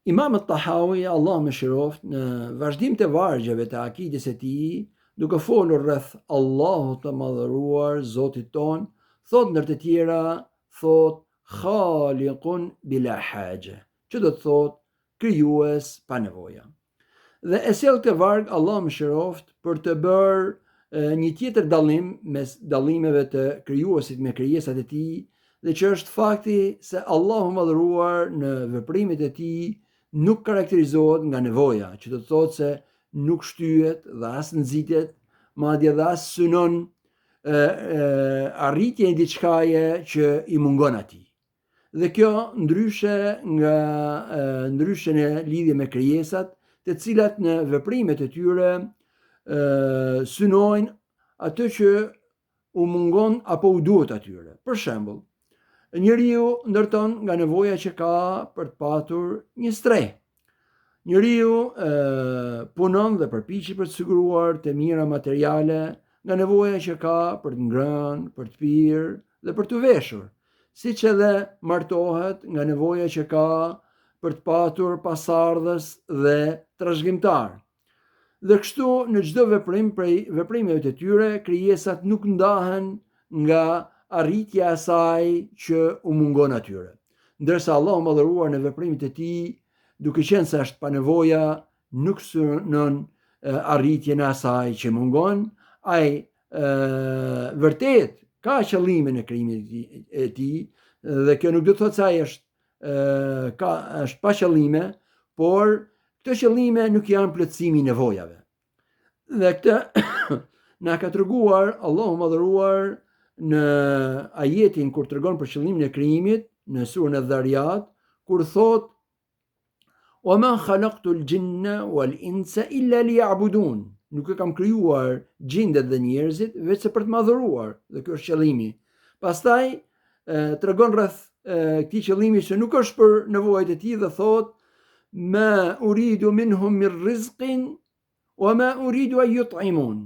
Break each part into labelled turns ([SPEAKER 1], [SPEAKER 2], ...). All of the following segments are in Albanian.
[SPEAKER 1] Imam Tahawi, Allah më shiroft, në vazhdim të vargjeve të akides e tij, duke folur rreth Allahut të madhëruar, Zotit ton, thot ndër të tjera, thot Khaliqun bila haje, që do të thot krijues pa nevoja. Dhe e sjell këtë varg Allah më shiroft për të bërë një tjetër dallim mes dallimeve të krijuesit me krijesat e tij, dhe që është fakti se Allahu madhëruar në veprimet e tij nuk karakterizohet nga nevoja, që do të thotë se nuk shtyhet dhe as nxitet, madje dhe as synon arritjen e diçkaje që i mungon atij. Dhe kjo ndryshe në lidhje me krijesat, të cilat në veprimet e tyre synojnë atë që u mungon apo u duhet atyre. Për shembull, njeriu ndërton nga nevoja që ka për të patur një streh. Njeriu punon dhe përpiqet për të siguruar të mira materiale nga nevoja që ka për të ngrënë, për të pirë dhe për të veshur, siç edhe martohet nga nevoja që ka për të patur pasardhës dhe trashëgimtar. Dhe kështu në çdo veprim prej veprimeve të tyre, krijesat nuk ndahen nga arritja e asaj që u mungon atyre. Ndërsa Allahu madhëruar në veprimet e tij, duke qenë se është pa nevoja, nuk synon arritjen e asaj që mungon. Ai vërtet ka qëllime në krijimin e tij, dhe kjo nuk do të thotë se ai është pa qëllime, por këto qëllime nuk janë plotësimi i nevojave. Dhe këtë na ka treguar Allahu madhëruar në ajetin kur tregon për qëllimin e krijimit në surën Adh-Dhariyat, kur thot "Wa ma khalaqtul jinna wal insa illa liya'budun", nuk e kam krijuar gjindet dhe njerëzit vetëm për të madhëruar, dhe ky është qëllimi. Pastaj tregon rreth këtij qëllimi që nuk është për nevojat e tij, dhe thot "Ma uridu minhum min rizqin wa ma uridu an yut'imun",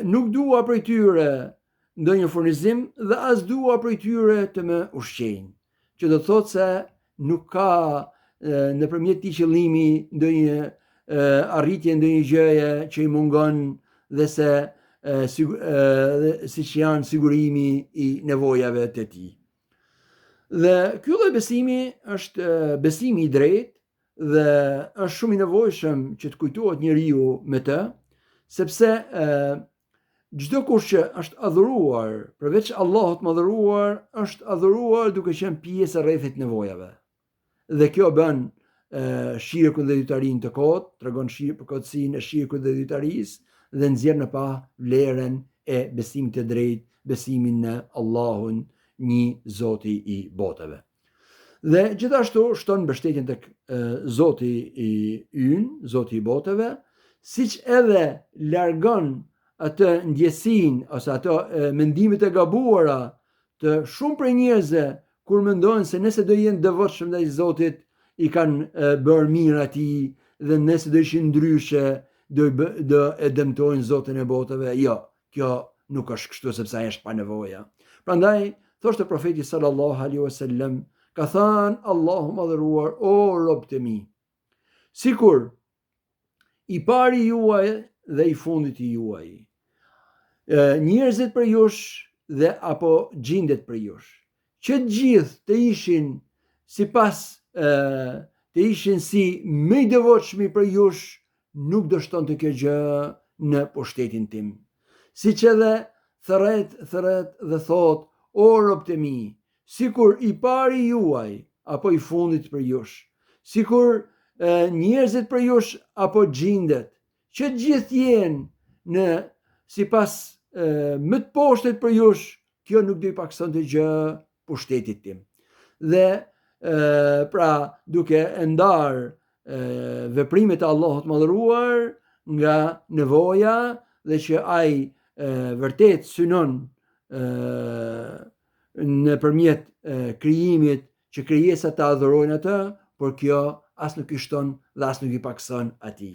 [SPEAKER 1] nuk dua prej tyre ndonjë furnizim dhe as dua prej tyre të më ushqejnë, që do të thotë se nuk ka nëpërmjet këtij qëllimi ndonjë arritje ndonjë gjëje që i mungon, dhe se siç janë sigurimi i nevojave të tij. Dhe ky lloj besimi është besimi i drejtë, dhe është shumë i nevojshëm që të kujtohet njeriu me të, sepse çdo kush që është adhuruar përveç Allahut madhëruar, është adhuruar duke qenë pjesë e rrethit nevojave. Dhe kjo bën shirkun dhe dytarinë të kotë, tregon për kotësinë e shirkut dhe dytarisë, dhe nxjerr në pa vlerën e besimit të drejtë, besimin në Allahun, një Zoti i botëve. Dhe gjithashtu shton mbështetjen tek Zoti i ynë, Zoti i botëve, siç edhe largon atë ndjesinë ose ato mendimet e gabuara të shumë prej njerëzve kur mendojnë se nëse do jenë devotshëm ndaj Zotit, i kanë bërë mirë atij, dhe nëse do ishin ndryshe, do e dëmtojnë Zotin e botëve. Jo, kjo nuk është kështu, sepse ai është pa nevoja. Prandaj thoshte profeti sallallahu alaihi wasallam, ka thënë Allahu madhëruar: "O robët e mi, sikur i pari juaj dhe i fundit i juaj, njerëzit për jush dhe apo gjindet për jush, që të gjithë të ishin të ishin si më i devotshmi për jush, nuk do shtonte kjo gjë në pushtetin tim. Siç edhe thërret dhe thot: O robët e mi, sikur i pari juaj apo i fundit për jush, sikur njerëzit për jush apo gjindet, që të gjithë jenë në sipas më të poshtet për jush, kjo nuk do i paksonte gjë pushtetit tim." Dhe pra, duke ndar veprimet e Allahut madhëruar nga nevoja, dhe që ai vërtet synon nëpërmjet krijimit që krijesat ta adhurojnë atë, por kjo as nuk i shton dhe as nuk i pakson atij.